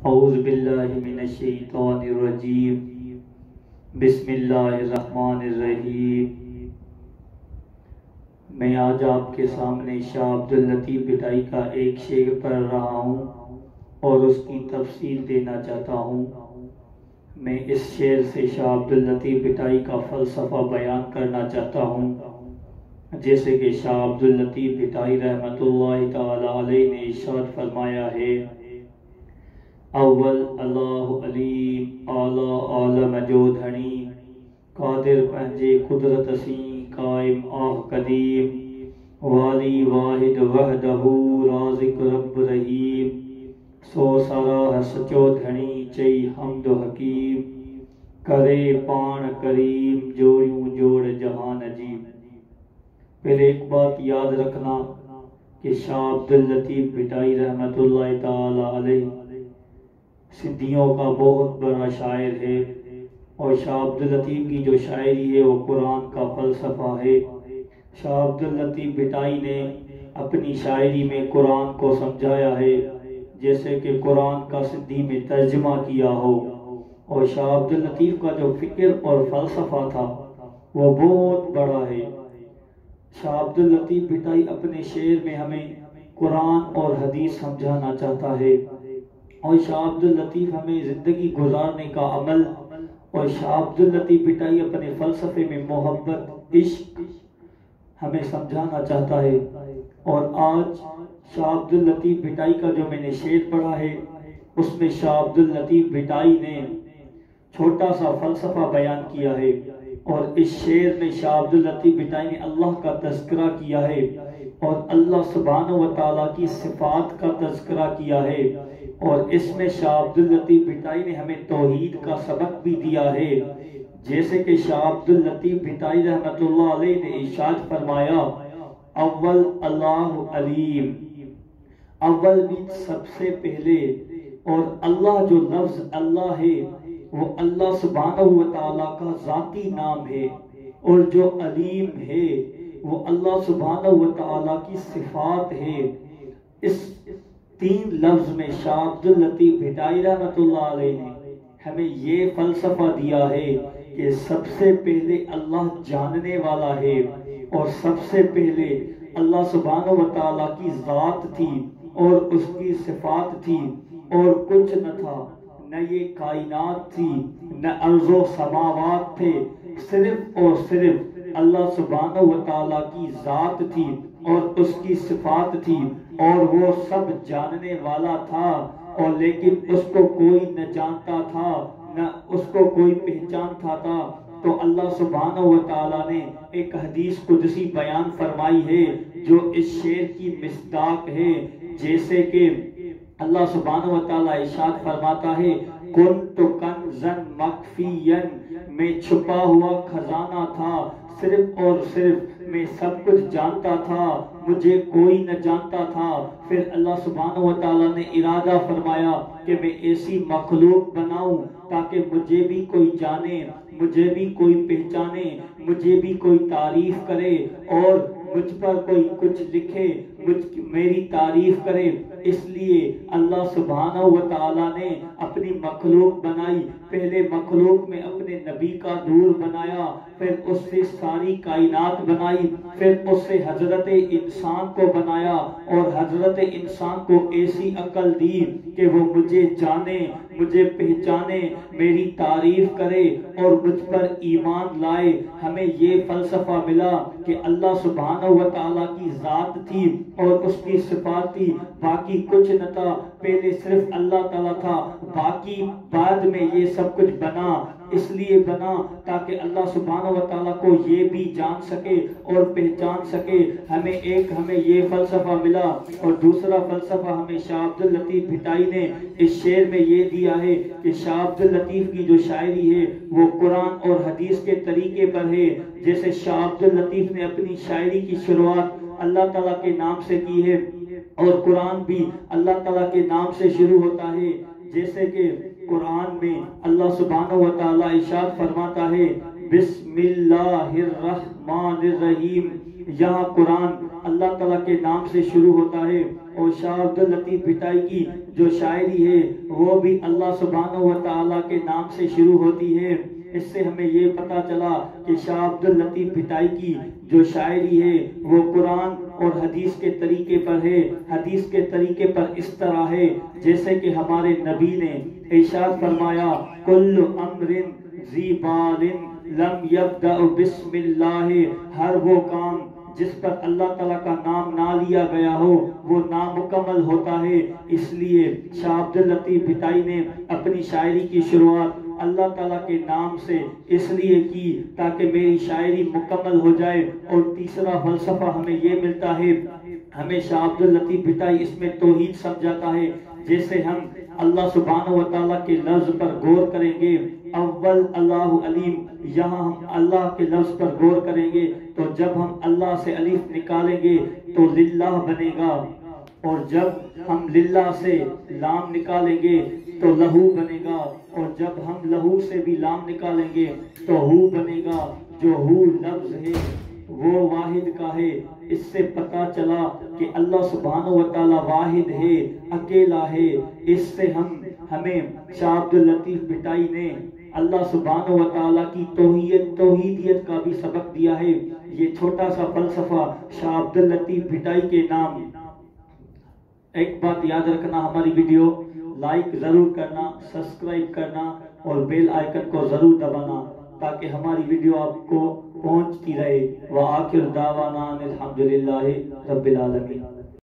اعوذ باللہ من الشیطان الرجیم بسم اللہ الرحمن الرحیم۔ میں آج آپ کے سامنے شاہ عبداللطیف بٹائی کا ایک شعر پڑھ رہا ہوں اور اس کی تفصیل دینا چاہتا ہوں۔ میں اس شعر سے شاہ عبداللطیف بٹائی کا فلسفہ بیان کرنا چاہتا ہوں، جیسے کہ شاہ عبداللطیف بٹائی رحمۃ اللہ تعالی علیہ نے ارشاد فرمایا ہے: اول اللہ علیم اعلیٰ عالم جو دھنی، قادر پنجے قدرت اسیں قائم آہ قدیم، والی واحد وحدہ رازق رب رحیم، سو سراہ سچو دھنی چئی حمد و حکیم، کرے پان کریم جوڑیوں جوڑ جہان عجیب۔ پھر ایک بات یاد رکھنا کہ شاہ عبداللطیف بٹائی رحمۃ اللہ تعالی علیہ سندھیوں کا بہت بڑا شاعر ہے، اور شاہ عبداللطیف کی جو شاعری ہے وہ قرآن کا فلسفہ ہے۔ شاہ عبداللطیف بٹائی نے اپنی شاعری میں قرآن کو سمجھایا ہے جیسے کہ قرآن کا سندھی میں ترجمہ کیا ہو، اور شاہ عبداللطیف کا جو فکر اور فلسفہ تھا وہ بہت بڑا ہے۔ شاہ عبداللطیف بٹائی اپنے شعر میں ہمیں قرآن اور حدیث سمجھانا چاہتا ہے، اور شاہ عبداللطیف ہمیں زندگی گزارنے کا عمل، اور شاہ عبداللطیف بٹائی اپنے فلسفے میں محبت عشق ہمیں سمجھانا چاہتا ہے۔ اور آج شاہ عبداللطیف بٹائی کا جو میں نے شعر پڑھا ہے اس میں شاہ عبداللطیف بٹائی نے چھوٹا سا فلسفہ بیان کیا ہے، اور اس شعر میں شاہ عبداللطیف بٹائی نے اللہ کا تذکرہ کیا ہے اور اللہ سبحانہ و تعالیٰ کی صفات کا تذکرہ کیا ہے، اور اس میں شاہ عبداللطیف بٹائی نے ہمیں توحید کا سبق بھی دیا ہے، جیسے کہ شاہ عبداللطیف بٹائی رحمۃ اللہ علیہ نے ارشاد فرمایا: اول اللہ علیم۔ اول بھی سب سے پہلے، اور اللہ جو لفظ اللہ ہے وہ اللہ سبحانہ و تعالیٰ کا ذاتی نام ہے، اور جو علیم ہے وہ اللہ سبحانہ و تعالیٰ کی صفات ہے۔ اس تین لفظ میں شاہ عبداللطیف بٹائی رحمۃ اللہ علیہ نے ہمیں یہ فلسفہ دیا ہے کہ سب سے پہلے اللہ جاننے والا ہے، اور سب سے پہلے اللہ سبحانہ و تعالیٰ کی ذات تھی اور اس کی صفات تھی، اور کچھ نہ تھا، نہ یہ کائنات تھی، نہ ارض و سماوات تھے، صرف اور صرف اللہ سبحانہ و تعالیٰ کی ذات تھی اور اس کی صفات تھی، اور وہ سب جاننے والا تھا، اور لیکن اس کو کوئی نہ جانتا تھا نہ اس کو کوئی پہچانتا تھا۔ تو اللہ سبحانہ و تعالیٰ نے ایک حدیث قدسی بیان فرمائی ہے جو اس شعر کی مصداق ہے، جیسے کہ اللہ سبحانہ و تعالیٰ ارشاد فرماتا ہے: کنت کنزا مخفیا، میں چھپا ہوا خزانہ تھا، صرف اور صرف میں سب کچھ جانتا تھا، مجھے کوئی نہ جانتا تھا۔ پھر اللہ سبحانہ و تعالیٰ نے ارادہ فرمایا کہ میں ایسی مخلوق بناؤں تاکہ مجھے بھی کوئی جانے، مجھے بھی کوئی پہچانے، مجھے بھی کوئی تعریف کرے، اور مجھ پر کوئی کچھ لکھے، میری تعریف کرے۔ اس لیے اللہ سبحانہ و تعالیٰ نے اپنی مخلوق بنائی، پہلے مخلوق میں اپنے نبی کا نور بنایا، پھر اس سے ساری کائنات بنائی، پھر اس سے حضرت انسان کو بنایا، اور حضرت انسان کو ایسی عقل دی کہ وہ مجھے جانے، مجھے پہچانے، میری تعریف کرے اور مجھ پر ایمان لائے۔ ہمیں یہ فلسفہ ملا کہ اللہ سبحانہ و تعالیٰ کی ذات تھی اور اس کی صفات تھی، باقی کچھ نہ تھا، پہلے صرف اللہ تعالیٰ تھا، باقی بعد میں یہ سب کچھ بنا۔ اس لیے بنا تاکہ اللہ سبحانہ و تعالیٰ کو یہ بھی جان سکے اور پہچان سکے۔ ہمیں یہ فلسفہ ملا، اور دوسرا فلسفہ ہمیں شاہ عبداللطیف بٹائی نے اس شعر میں یہ دیا ہے کہ شاہ عبداللطیف کی جو شاعری ہے وہ قرآن اور حدیث کے طریقے پر ہے، جیسے شاہ عبداللطیف نے اپنی شاعری کی شروعات اللہ تعالیٰ کے نام سے کی ہے، اور قرآن بھی اللہ تعالیٰ کے نام سے شروع ہوتا ہے، جیسے کہ قرآن میں اللہ سبحانہ و تعالیٰ ارشاد فرماتا ہے: بسم اللہ الرحمن الرحیم۔ یہاں قرآن اللہ تعالیٰ کے نام سے شروع ہوتا ہے، اور شاہ عبد اللطیف بھٹائی کی جو شاعری ہے وہ بھی اللہ سبحانہ و تعالیٰ کے نام سے شروع ہوتی ہے۔ اس سے ہمیں یہ پتا چلا کہ شاہ عبد اللطیف بھٹائی کی جو شاعری ہے وہ قرآن اور حدیث کے طریقے پر ہے۔ حدیث کے طریقے پر اس طرح ہے جیسے کہ ہمارے نبی نے ارشاد فرمایا کل امر ذی بال لم یبدأ بسم اللہ، ہر وہ کام جس پر اللہ تعالیٰ کا نام نہ لیا گیا ہو وہ نامکمل ہوتا ہے۔ اس لیے شاہ عبد اللطیف بھٹائی نے اپنی شاعری کی شروعات اللہ تعالیٰ کے نام سے اس لیے کی تاکہ میری شاعری مکمل ہو جائے۔ اور تیسرا فلسفہ ہمیں یہ ملتا ہے، ہمیں شاہ عبد اللطیف بھٹائی اس میں توحید سمجھاتا ہے۔ جیسے ہم اللہ سبحانہ و تعالیٰ کے لفظ پر غور کریں گے، اول اللہ علیم، یہاں ہم اللہ کے لفظ پر غور کریں گے تو جب ہم اللہ سے الف نکالیں گے تو للہ بنے گا، اور جب ہم للہ سے لام نکالیں گے تو لہو بنے گا، اور جب ہم لہو سے بھی لام نکالیں گے تو ہو بنے گا۔ جو ہو لفظ ہے وہ واحد کا ہے۔ اس سے پتا چلا کہ اللہ سبحانہ و تعالی واحد ہے، اکیلا ہے۔ اس سے ہمیں شاہ عبد اللطیف بھٹائی نے اللہ سبحانہ و تعالی کی توحیدیت کا بھی سبق دیا ہے۔ یہ چھوٹا سا فلسفہ شاہ عبد اللطیف بھٹائی کے نام۔ ایک بات یاد رکھنا، ہماری ویڈیو لائک ضرور کرنا، سبسکرائب کرنا اور بیل آئیکن کو ضرور دبانا تاکہ ہماری ویڈیو آپ کو پہنچتی رہے۔ وآخر دعوانا الحمدللہ رب العالمین۔